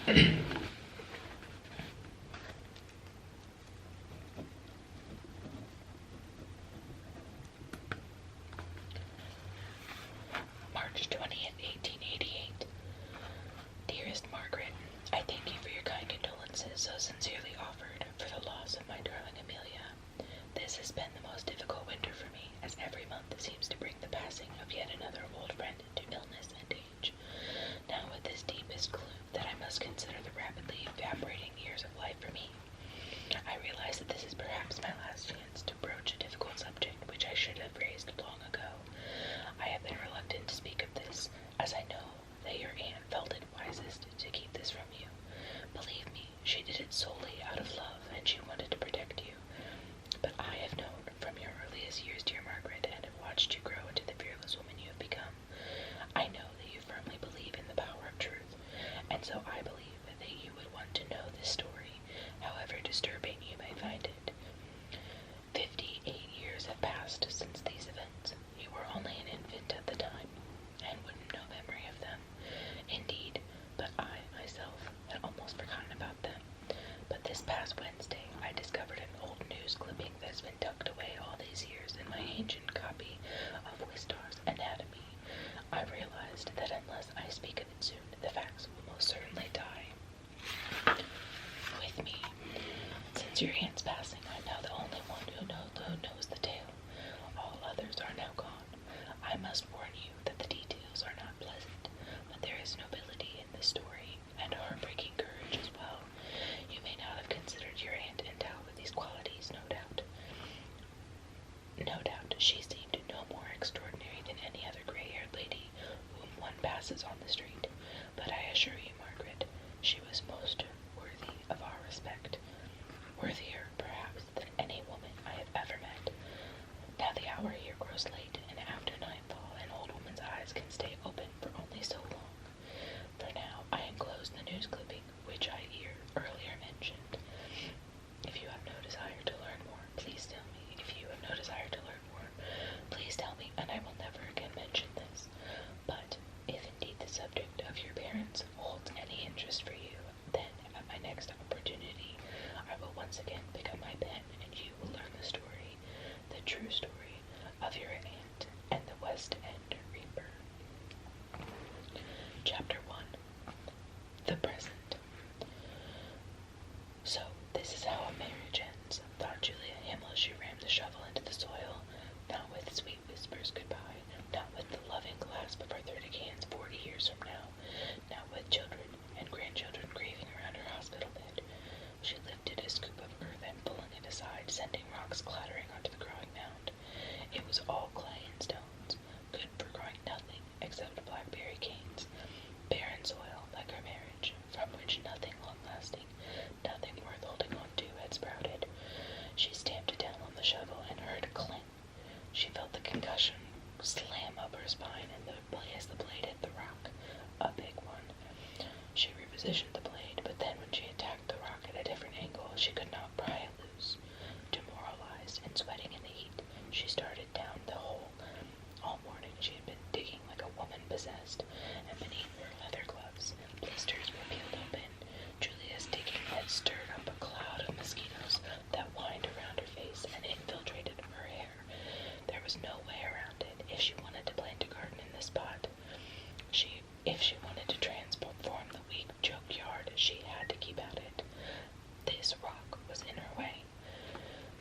March 20th, 1888. Dearest Margaret, I thank you for your kind condolences so sincerely offered for the loss of my darling Amelia. This has been the most difficult winter for me, as every month seems to bring the passing of yet another old friend to illness and age. Now with this deepest gloom that I must consider the rapidly evaporating years of life for me, I realize that this is perhaps my last chance to broach a difficult subject which I should have raised long ago. I have been reluctant to speak of this, as I know that your aunt felt it wisest to keep this from you. Believe me, she did it solely out of love, and she wanted to protect you. But I have known from your earliest years, dear Margaret, and have watched you grow into the fearless woman you have become. I know that you firmly believe in the power of truth, and so I believe that you would want to know this story, however disturbing you may find it. 58 years have passed since these events. You were only an infant at the time, and would have no memory of them. Indeed, but I myself had almost forgotten about them. But this past Wednesday, I discovered an old news clipping that has been tucked away all these years in my ancient copy of Wistar's Anatomy. I realized that unless I speak of it soon, the facts will most certainly die with me. Since your aunt's passing, I'm now the only one who knows the tale. All others are now gone. I must warn you that the details are not pleasant, but there is nobility in this story, and heartbreaking courage as well. You may not have considered your aunt endowed with these qualities, no doubt. No doubt she seemed no more extraordinary than any other gray-haired lady whom one passes on the street, but I assure you, Margaret, she was most worthy of our respect, worthier, perhaps, than any woman I have ever met. Now the hour here grows late, and after nightfall an old woman's eyes can stay open for only so long. For now I enclose the news clipping which I earlier mentioned. If you have no desire to learn more, please tell me. And I will never again mention this. But if indeed the subject of your parents holds any interest for you, then at my next opportunity I will once again pick up my pen, and you will learn the story, the true story, of your aunt and the West End Reaper. Chapter 1. The Present. So, this is how a marriage ends, thought Julia Himmel as she rammed the shovel into the soil, not with sweet whispers goodbye, not with the loving clasp of her 30 hands 40 years from now, not with children and grandchildren grieving around her hospital bed. She lifted a scoop of earth and pulling it aside, sending rocks clattering onto the growing mound. It was all clay and stones, good for growing nothing except blackberry canes, barren soil like her marriage, from which nothing long-lasting, nothing worth holding on to had sprouted. She stamped it down on the shovel and heard a clang. She felt the concussion slam up her spine as the blade hit the rock, a big one. She repositioned the blade, but then when she attacked the rock at a different angle, she could not pry it loose. Demoralized and sweating in the heat, she started down the hole. All morning she had been digging like a woman possessed, and beneath her leather gloves, blisters were peeled open. Julia's digging had stirred up a cloud of mosquitoes that whined around her face and infiltrated her hair. There was no way around it. If she wanted to plant a garden in this spot, if she wanted to transform the weak joke yard, she had to keep at it. This rock was in her way.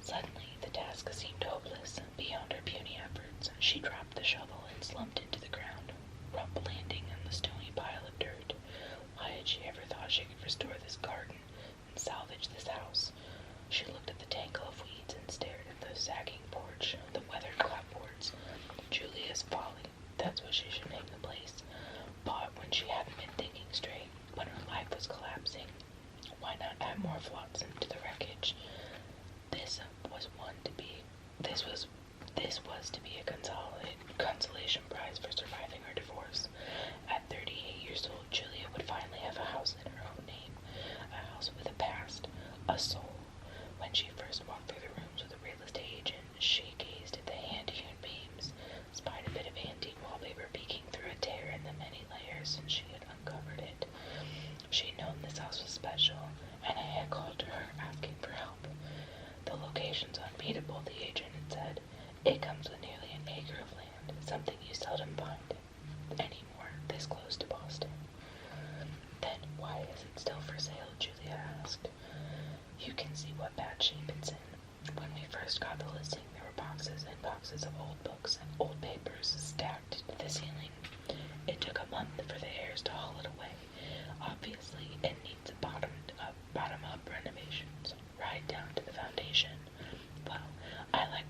Suddenly, the task seemed hopeless. Beyond her puny efforts, she dropped the shovel and slumped into the ground, landing on the stony pile of dirt. Why had she ever thought she could restore this garden and salvage this house? She looked at the tangle of weeds and stared at the sagging porch, the weathered clapboards. Julia's Folly, that's what she should name the place. Bought when she hadn't been thinking straight, when her life was collapsing. Why not add more flotsam to the wreckage? This was to be a consolation prize for surviving her divorce. At 38 years old, Julia would finally have a house in her own name, a house with a past, a soul. When she first walked through the rooms with a real estate agent, she gazed at the hand-hewn beams, spied a bit of antique wallpaper peeking through a tear in the many layers since she had uncovered it. She had known this something you seldom find anymore this close to Boston. Then why is it still for sale? Julia asked. You can see what bad shape it's in. When we first got the listing, there were boxes and boxes of old books and old papers stacked to the ceiling. It took a month for the heirs to haul it away. Obviously, it needs a bottom-up renovations, right down to the foundation. Well, I like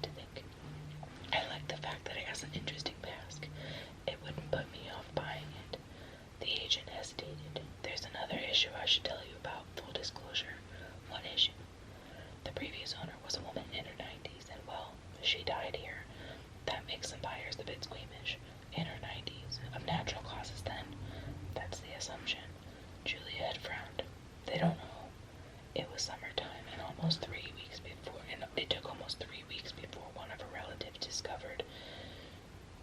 the fact that it has an interesting past. It wouldn't put me off buying it. The agent hesitated. There's another issue I should tell you about, full disclosure. What issue? The previous owner was a woman in her 90s, and well, she died here. That makes some buyers a bit squeamish. In her 90s, of natural causes then. That's the assumption. Julia had frowned. They don't know. It was summertime, and it took almost 3 weeks before one of her relatives discovered.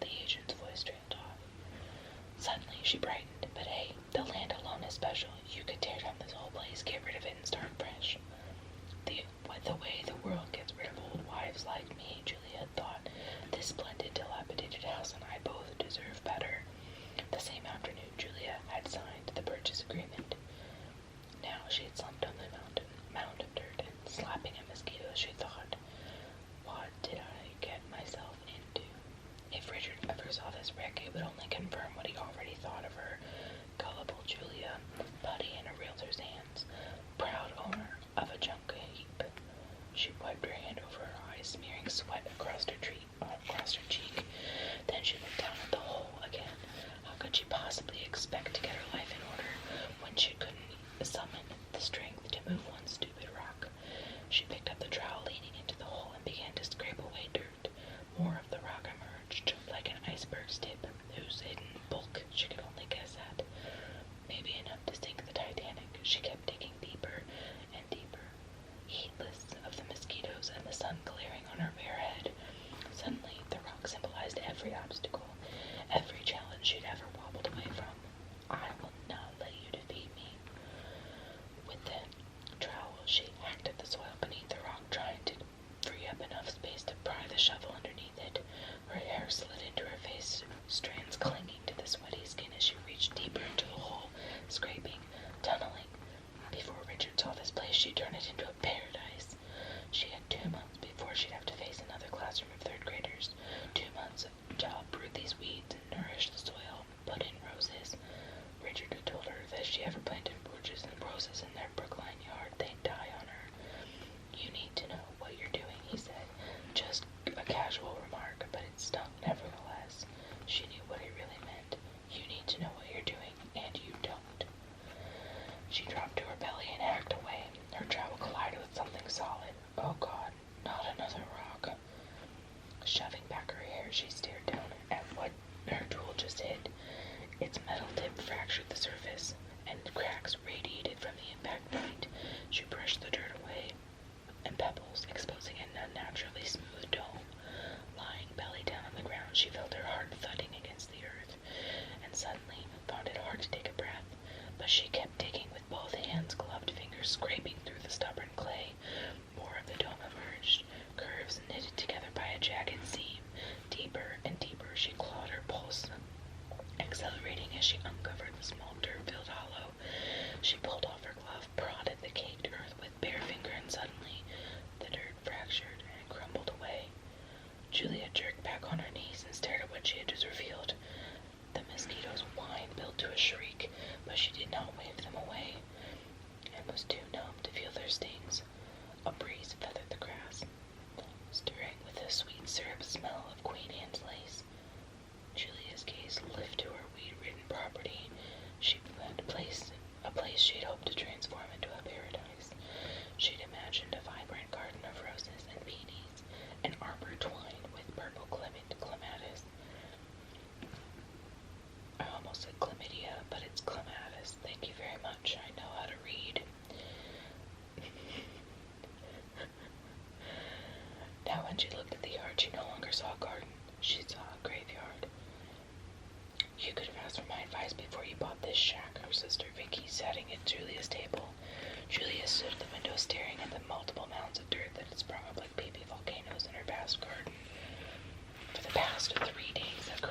The agent's voice trailed off. Suddenly she brightened. But hey, the land alone is special. You could tear down this whole place, get rid of it, and start fresh. The way the world gets rid of old wives like me, Julia thought, this splendid dilapidated house and I both deserve better. The same afternoon, Julia had signed the purchase agreement. Now she had slumped on the mound of dirt and slapping at mosquitoes, she thought, what did I get myself into? If Richard ever saw this wreck, it would only confirm what he already thought of her. Gullible Julia, putty in a realtor's hands, proud owner of a junk heap. She wiped her hand over her eyes, smearing sweat across her cheek. Then she looked down at the hole again. How could she possibly expect to get her life in order when she couldn't summon the strength to move one stupid rock? She picked up the trowel leaning into the hole and began to scrape away dirt. More of the rock emerged, like an iceberg's tip, whose hidden bulk she could only guess at. Maybe enough to sink the Titanic. She kept digging deeper and deeper, heedless of the mosquitoes and the sun glaring on her bare head. Suddenly, the rock symbolized every obstacle, every challenge she'd ever wobbled away from. I will not let you defeat me. With the trowel, she hacked at the soil beneath the rock, trying to free up enough space to pry the shovel underneath it. Her hair slid into her face, strands clinging to the sweaty skin as she reached deeper into the hole, scraping, tunneling. Before Richard saw this place, she'd turn it into a paradise. She had 2 months before she'd have to face another classroom of third graders. 2 months to uproot these weeds and nourish the soil, put in roses. Richard had told her that if she ever planted bushes and roses in their Brookline yard, they'd die on her. You need to know what you're doing, he said. Just a casual remark, but it stung nevertheless. She knew what he really meant. You need to know what you're doing, and you don't. She dropped to her belly and hacked away. Her trowel collided with something solid. Oh God, not another rock. Shoving back her hair, she stared down at what her tool just hit. Its metal tip fractured the surface, and cracks radiated from the impact point. She brushed the dirt away and pebbles, exposing an unnaturally smooth dome. Lying belly down on the ground, she felt her heart thudding against the earth, and suddenly found it hard to take a breath. But she kept digging with both hands, gloved fingers scraping through the stubborn clay. More of the dome emerged, curves knitted together by a jagged seam. Deeper and deeper she clawed her pulse, accelerating as she uncovered the small dirt-filled hollow. She pulled off her glove, prodded the caked earth with bare finger, and suddenly the dirt fractured and crumbled away. Julia jerked back on her knees and stared at what she had just revealed. The mosquitoes' whine built to a shriek, but she did not wave them away, and was too numb to feel their stings. A breeze feathered the grass, stirring with the sweet syrup smell of Queen Anne's lace. Julia's gaze lifted to her weed-ridden property. She had a place she'd hoped to transform into a paradise. She'd imagined a vibrant garden of roses and peonies, an arbor twined with purple clematis. I almost said chlamydia, but it's clematis. Thank you very much. I know how to read. Now when she looked at the yard, she no longer saw a garden. She saw a graveyard. You could have asked for my advice before you bought this shack, her sister Vicky sitting at Julia's table. Julia stood at the window staring at the multiple mounds of dirt that had sprung up like baby volcanoes in her vast garden. For the past 3 days, a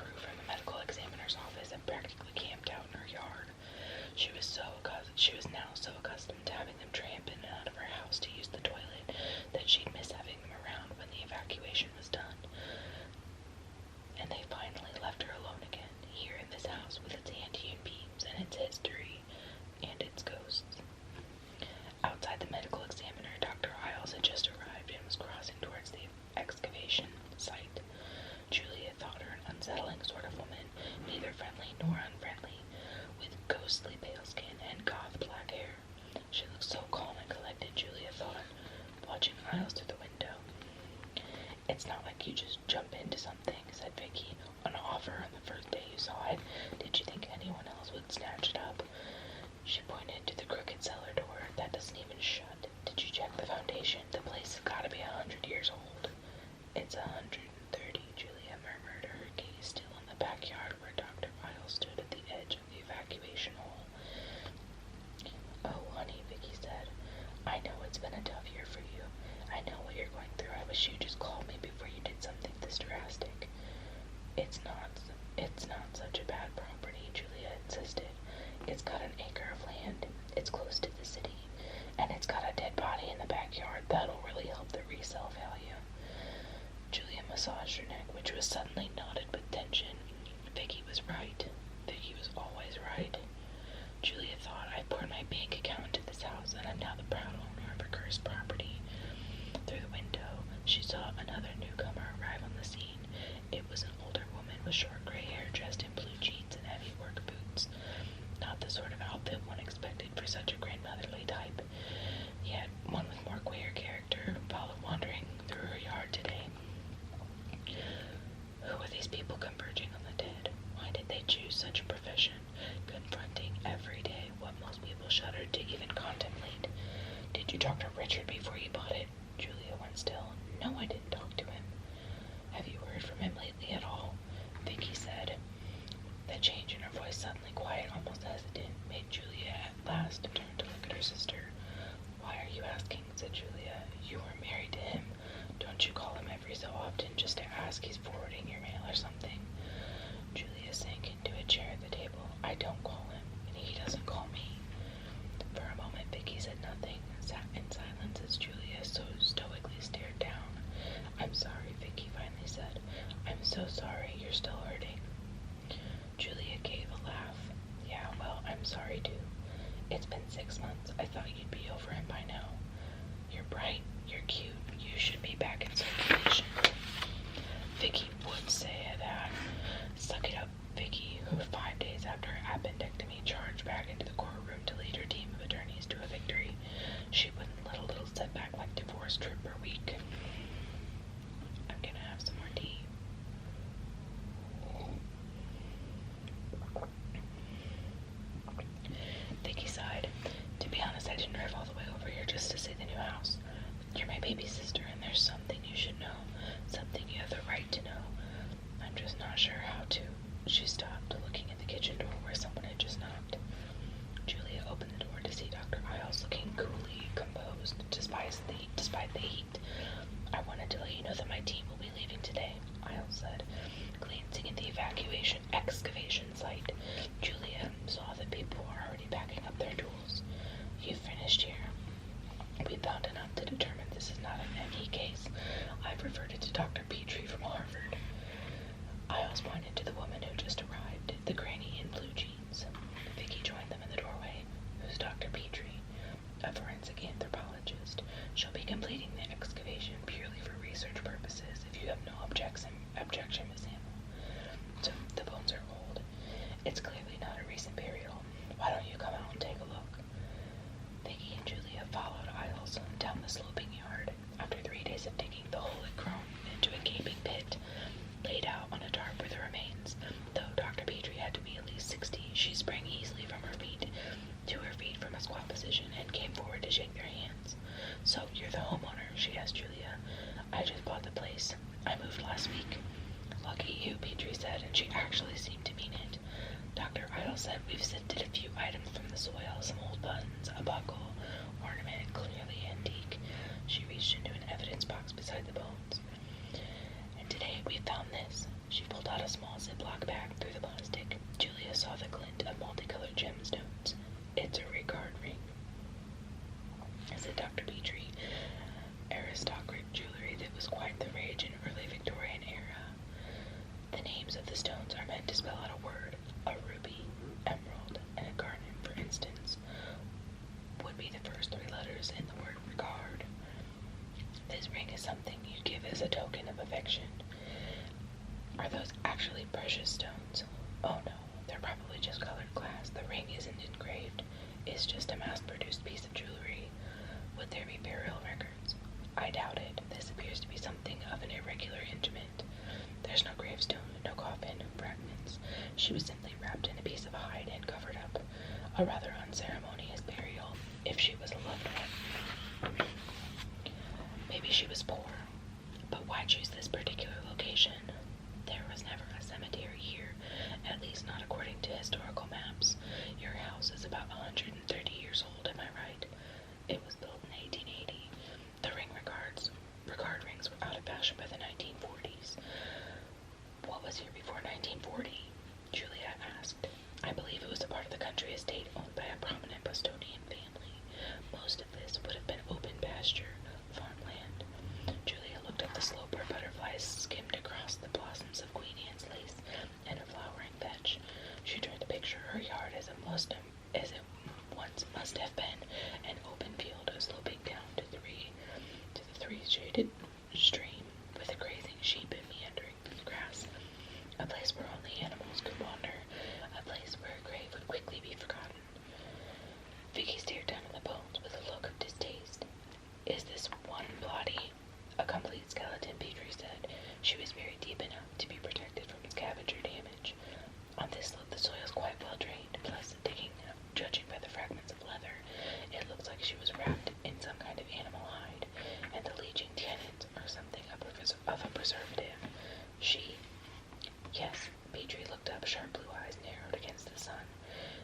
It's not such a bad property, Julia insisted. It's got an acre of land, it's close to the city, and it's got a dead body in the backyard. That'll really help the resale value. Julia massaged her neck, which was suddenly knotted with tension. Vicky was right. Vicky was always right. Julia thought, I poured my bank account into this house, and I'm now the proud owner of a cursed property. Through the window, she saw another newcomer arrive on the scene. It was an older woman with short gray hair, dressed in blue jeans and heavy work boots. Not the sort of outfit one expected for such a grandmotherly type. Yet one with more queer character followed wandering through her yard today. Who were these people converging on the dead? Why did they choose such a profession, confronting every day what most people shuddered to even contemplate? Did you talk to Richard before you bought it? Julia went still. No, I didn't talk to him. Have you heard from him lately at all? Vicky said. The change in her voice, suddenly quiet, almost hesitant, made Julia at last turn to look at her sister. Why are you asking? Said Julia. You were married to him. Don't you call him every so often just to ask he's forwarding your mail or something? Julia sank into a chair at the table. I don't call him, and he doesn't call me. For a moment, Vicky said nothing, sat in silence as Julia so stoically stared down. I'm sorry, Vicky finally said. I'm so sorry. You're still hurting. Julia gave a laugh. Yeah, well, I'm sorry too. It's been 6 months. I thought you'd be over him by now. You're bright. You're cute. You should be back in circulation. Vicky would say that. Suck it up, Vicky, who 5 days after her appendectomy charged back into the courtroom to lead her team of attorneys to a victory. She wouldn't let a little setback like divorce trip her week. I'm gonna have some more tea. Vicky sighed. To be honest, I didn't drive all the way over here just to see the new house. You're my baby sister, and there's something you should know. Something you have the right to know. I'm just not sure how to. She stopped, looking at the kitchen door where someone had just knocked. Julia opened the door to see Dr. Isles looking coolly composed, despite the heat. I wanted to let you know that my team will be leaving today, Isles said, glancing at the excavation site. Julia saw that people were already packing up their tools. You've finished here. We found enough to determine this is not an ME case. I've referred it to Dr. Petrie from Harvard. Isles pointed to the woman who just arrived, the granny in blue jeans. Vicky joined them in the doorway. Who's Dr. Petrie? A forensic anthropologist. She'll be completing the excavation purely for research purposes if you have no objection, Miss Hamill. So, the bones are old. It's clearly not a recent burial. Why don't you come out and take a look? Vicky and Julia followed Isles down the sloping yard. After 3 days of digging, the hole had grown into a gaping pit, laid out on a tarp for the remains. Though Dr. Petrie had to be at least 60, she sprang easily to her feet from a squat position and came forward to shake their hands. So, you're the homeowner? She asked Julia. I just bought the place. I moved last week. Lucky you, Petrie said, and she actually seemed to mean it. Dr. Idle said we've sifted a few items from the soil, some old buttons, a buckle, ornament, clearly antique. She reached into an evidence box beside the bones. And today we found this. She pulled out a small Ziploc bag through the plastic. Julia saw the glint of multicolored gemstones. It's a regard ring, said Dr. Petrie. Aristocratic jewelry that was quite the rage in early Victorian era. The names of the stones are meant to spell out a word. A ruby, emerald, and a garnet, for instance, would be the first 3 letters in the word regard. This ring is something you give as a token of affection. Are those actually precious stones? Oh no, they're probably just colored glass. The ring isn't engraved. It's just a mass-produced piece of jewelry. Would there be burial records? I doubt it. This appears to be something of an irregular instrument. There's no gravestone, no coffin, fragments. She was simply wrapped in a piece of hide and covered up. A rather unceremonious burial, if she was a loved one. Maybe she was poor. But why choose this particular location? There was never a cemetery here, at least not according to historical maps. Your house is about 130 years old, am I right? It was built in 1880. The regard rings were out of fashion by the 1940s. What was here before 1940? a country estate owned by a prominent Bostonian family. Most of this would have been open pasture, farmland. Julia looked at the slope where butterflies skimmed across the blossoms of Queen Anne's lace and a flowering vetch. She tried to picture her yard as it once must have been, an open field sloping down to the three-shaded stream, with a grazing sheep meandering through the grass. A place where only animals could wander, a place where a grave would quickly be forgotten. Vicky stared down at the bones with a look of distaste. Is this one body a complete skeleton? Petrie said. She was buried deep enough to be protected from scavenger damage. On this slope, the soil is quite well drained, plus, judging by the fragments of leather, it looks like she was wrapped in some kind of animal hide, and the leaching tannins are something of a preservative. Yes, Petrie looked up, sharp blue eyes narrowed against the sun.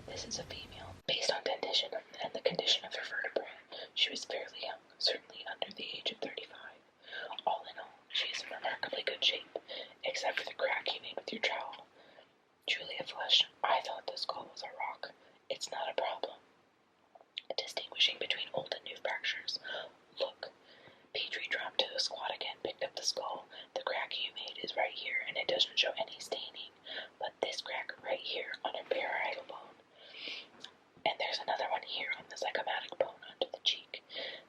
This is a female. Based on dentition and the condition of her vertebrae, she was fairly young, certainly under the age of 35. All in all, she is in remarkably good shape, except for the crack you made with your trowel. Julia flushed. I thought the skull was a rock. It's not a problem. Distinguishing between old and new fractures. Look. Petrie dropped to a squat again, picked up the skull. The crack you made is right here, and it doesn't show any staining. But this crack right here on her parietal bone. And there's another one here on the zygomatic bone under the cheek.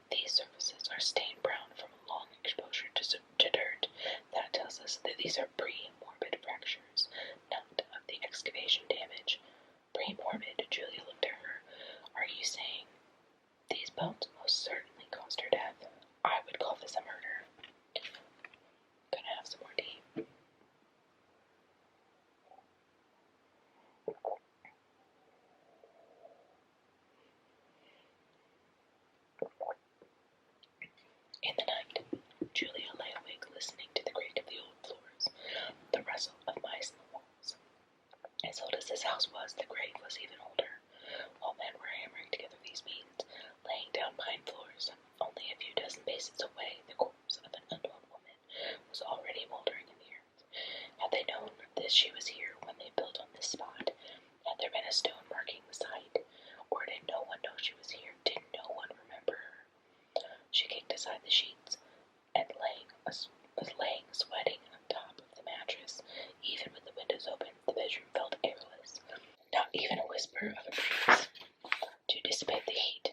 These surfaces are stained brown from a long exposure to dirt. That tells us that these are pre-morbid fractures, not of the excavation damage. Pre-morbid, Julia looked at her. Are you saying these bones most certainly caused her death? I would call this a murder. Gonna have some more tea. In the night, Julia lay awake listening to the creak of the old floors, the rustle of mice in the walls. As old as this house was, the grave was even older. While men were hammering together these means, laying down pine floors, only a few dozen paces away, the corpse of an unknown woman was already moldering in the earth. Had they known that she was here when they built on this spot? Had there been a stone marking the site? Or did no one know she was here? Did no one remember her? She kicked aside the sheets, and laying sweating on top of the mattress. Even with the windows open, the bedroom felt airless. Not even a whisper of a breeze to dissipate the heat.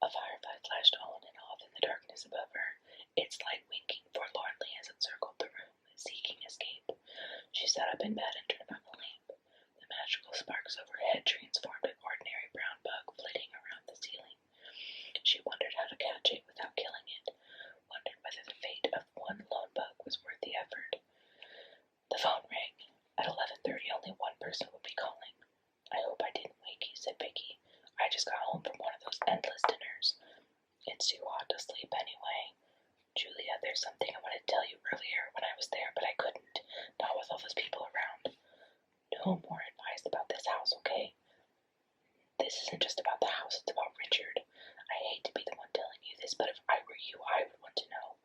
A firefly flashed on and off in the darkness above her, its light winking forlornly as it circled the room, seeking escape. She sat up in bed and turned on the lamp. The magical sparks overhead transformed an ordinary brown bug flitting around the ceiling. She wondered how to catch it without killing it, wondered whether the fate of one lone bug was worth the effort. The phone rang. At 11:30, only one person would be calling. I hope I didn't wake you, said Vicky. I just got home from one of those endless dinners. It's too hot to sleep anyway. Julia, there's something I wanted to tell you earlier when I was there, but I couldn't, not with all those people around. No more advice about this house, okay? This isn't just about the house, it's about Richard. I hate to be the one telling you this, but if I were you, I would want to know.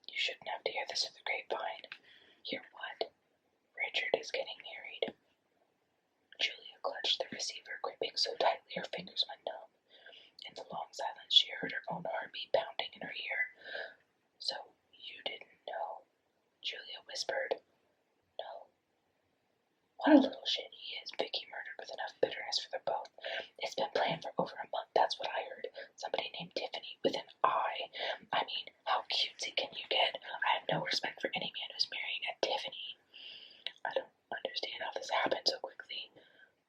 You shouldn't have to hear this through the grapevine. Hear what? Richard is getting married. Julia clutched the receiver, gripping so tightly her fingers went numb. In the long silence, she heard her own heartbeat pounding in her ear. So, you didn't know? Julia whispered. No. What a little shit he is, Vicky murmured with enough bitterness for them both. It's been planned for over a month, that's what I heard. Somebody named Tiffany, with an I. I mean, how cutesy can you get? I have no respect for any man who's marrying a Tiffany. I don't understand how this happened so quickly.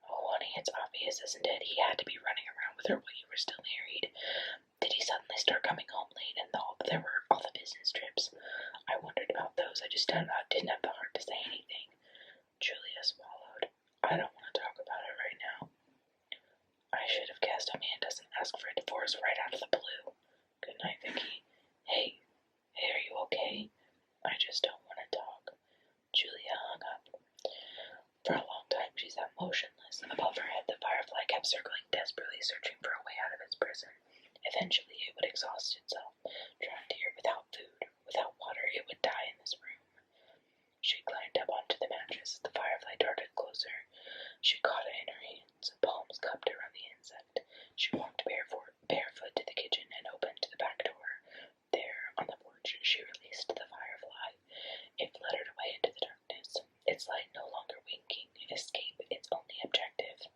Oh, honey, it's obvious, isn't it? He had to be running around with her while you were still married. Did he suddenly start coming home late and there were all the business trips? I wondered about those. I just didn't have the heart to say anything. Julia swallowed. I don't want to talk about it right now. I should have guessed a man doesn't ask for a divorce right out of the blue. Good night, Vicky. Hey, are you okay? I just don't want to talk. Julia hung up. For a long time she sat motionless. Above her head the firefly kept circling desperately, searching for a way out of its prison. Eventually it would exhaust itself. Trapped here without food, without water, it would die in this room. She climbed up onto the mattress. The firefly darted closer. She caught it in her hands, palms cupped around the insect. She walked barefoot to the kitchen and opened the back door. There, on the porch, she released the firefly. It fluttered away into the darkness, its light no longer winking, escape its only objective.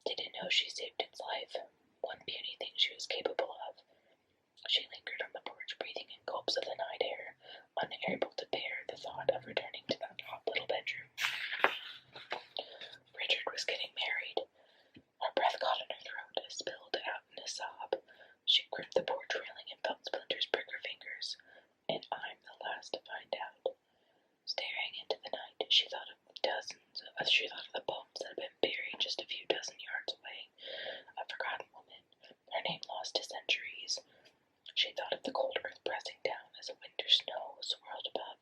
Didn't know she saved its life. One puny thing she was capable of. She lingered on the porch, breathing in gulps of the night air, unable to bear the thought of returning to that hot little bedroom. Richard was getting married. Her breath caught in her throat, spilled out in a sob. She gripped the porch railing and felt splinters prick her fingers. And I'm the last to find out. Staring into the night, she thought of the bones that had been buried just a few dozen yards away. A forgotten woman, her name lost to centuries. She thought of the cold earth pressing down as a winter snow swirled above,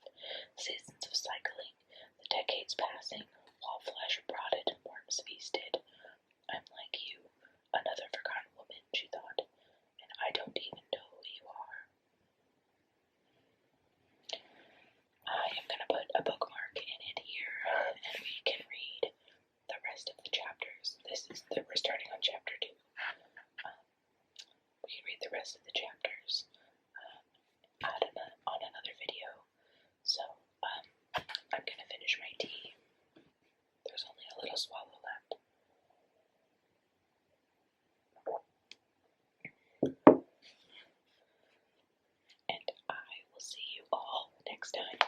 seasons of cycling, the decades passing, while flesh rotted and worms feasted. I'm like you, another forgotten woman, she thought, and I don't even know who you are. I am going to put a bookmark in it here, and we can read the rest of the chapters. We're starting on chapter 2. We can read the rest of the chapters on another video. So, I'm going to finish my tea. There's only a little swallow left. And I will see you all next time.